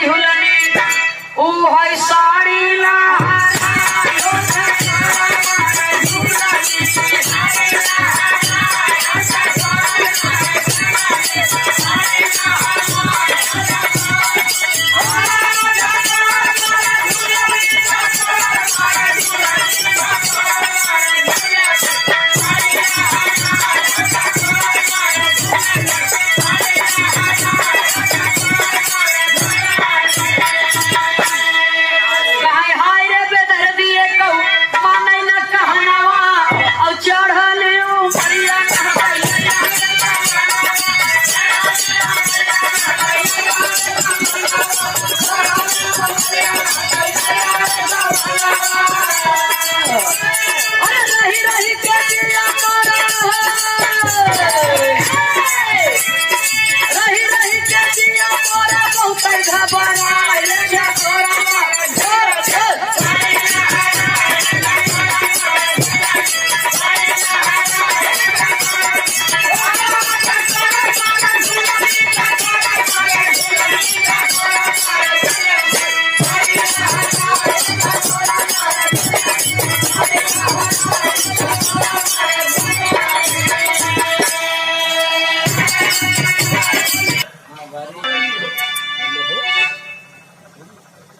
झुलनी ऊ है साड़ी लहरा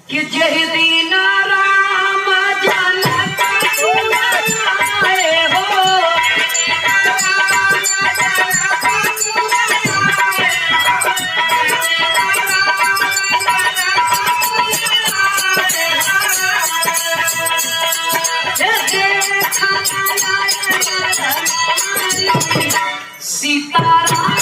कि जय दीन राम जनक आए हो सीताराम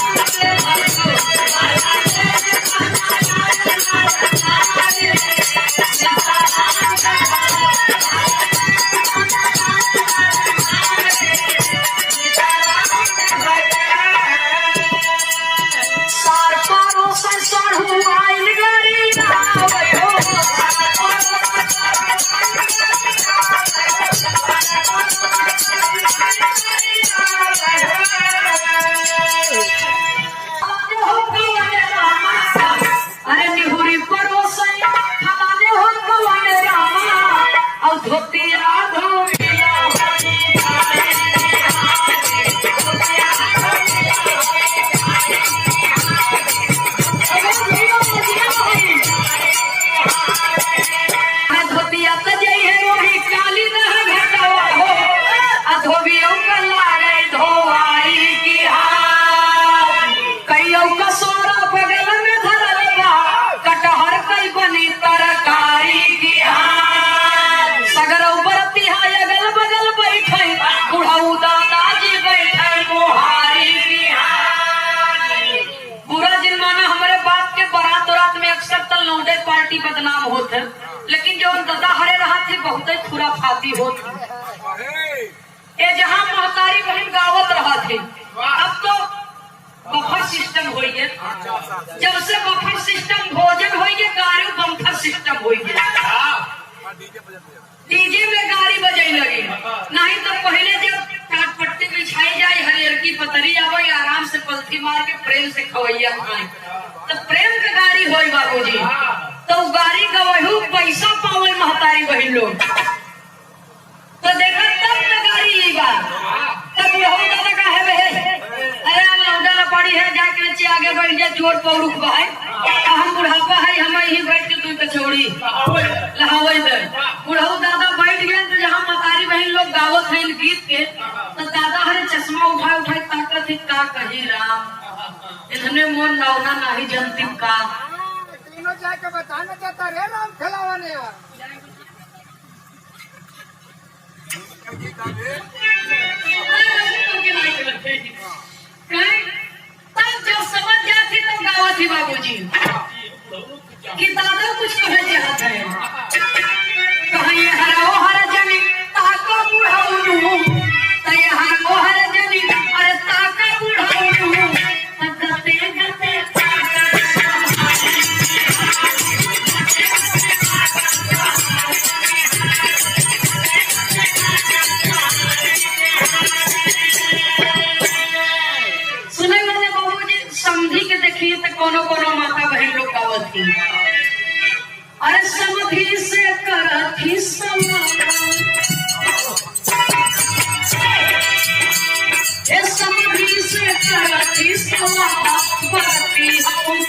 अरे निहुरी परो सैया खलाने हो गवाने रामा और धोतिया धोबिया धोतिया तो जई है वही काली नह घटवा हो आ धोबियों का लागे धोवाई की हाथ कईयों का सोरा बगल में धरल बा कटहर कई बनी तरकारी की हाथ सगरौ बरती है अगल बगल बैठे बुढ़ऊ दादाजी बैठे मोहारी की हाथ पूरा दिन माना हमारे बाप के बारात रात में अक्सर तल नौदे पार्टी बदनाम होते लेकिन जो दादा हरे रहा थे बहुत ही खुराफाती होती ये जहाँ महतारी बहन गावत रहा थे अब तो बफर सिस्टम हो गया जब से बफर सिस्टम भोजन हो गया गाड़ी बम्फर सिस्टम हो गया डीजे में गाड़ी बजे लगी नहीं तो पहले जब टाट पट्टी बिछाई जाए हरियर की पतरी आवे आराम से पलथी मार के प्रेम से खवैया खाए तो प्रेम का गाड़ी होई बाबूजी तो गाड़ी गवहू पैसा पावे महतारी बहन लोग तो देखा तब न गाड़ी ये बात तब बहुत दादा का है वे अरे लौंडा लपाड़ी है जाके नीचे आगे बैठ जा जोर पौरुख भाई हम बुढ़ापा है हम यही बैठ के तू कचौड़ी लहावे दे बुढ़ऊ दादा बैठ गए तो जहाँ महतारी बहन लोग गावत है गीत के तो दादा हरे चश्मा उठाए उठाए ताकत ही का कही राम इतने मोन नौना नहीं जनती का तीनों जाके बताना चाहता रे राम खिलावाने तब जब समझ जाती तब गावत थी बाबूजी कि दादा कुछ कहे चाहत है कहीं हरा ओ हरा जनी ताका बुढ़ाऊ तय हरा ओ हरा जनी अरे ताका बुढ़ाऊ गते गते सुने वाले बाबूजी समझी के देखिए तो कोनो कोनो माता बहन लोग गावत थी बरती सवा बरती हम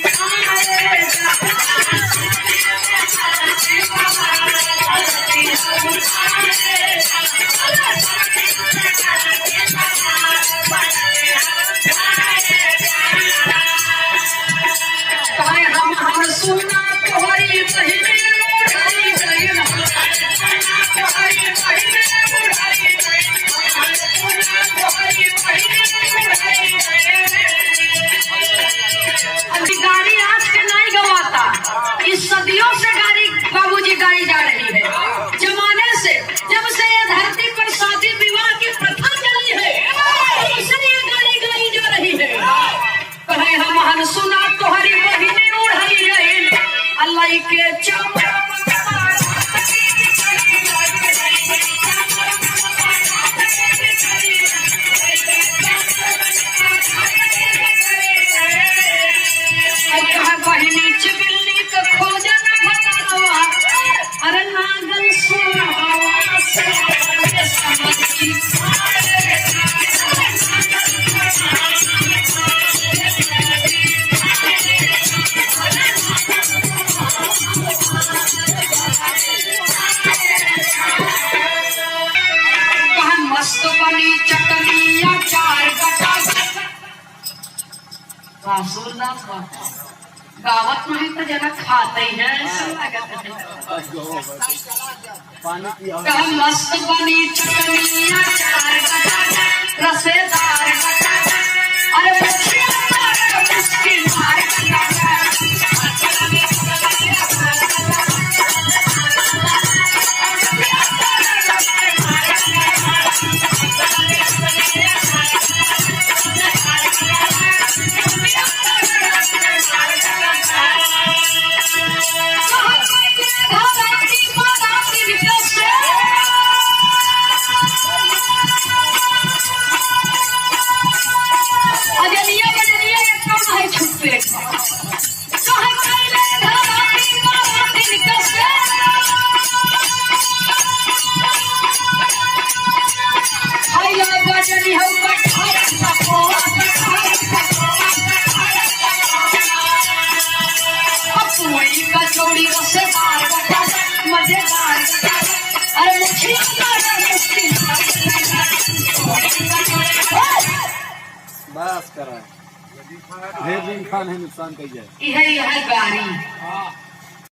खाए हम सुना तोहरी बहिनी उड़ाई गई गाड़ी आज के नहीं गवाता, इस सदियों से गाड़ी बाबूजी गाड़ी जा रही है। जमाने से जब से ये धरती पर शादी विवाह की प्रथा चली है, इसलिए गाड़ी गाड़ी जा रही है। कहे हम सुना तोहरी बहिनी उड़ाई गई अल्लाह के चमड़ा बहिनी चिबिल्ली को खोजन भतरवा अरे नागल सोनावा से समझी मस्त बनी चटनी अचार गटा वासुदास गावत नहीं तो जना खाते ही है मस्त बनी चटनी अचार गटा रसेदार गटा अरे मुश्किल मार कचौड़ी रसेदार मजेदार अरे बस करा ढेर दिन खान है नुकसान कही जाए यह गाड़ी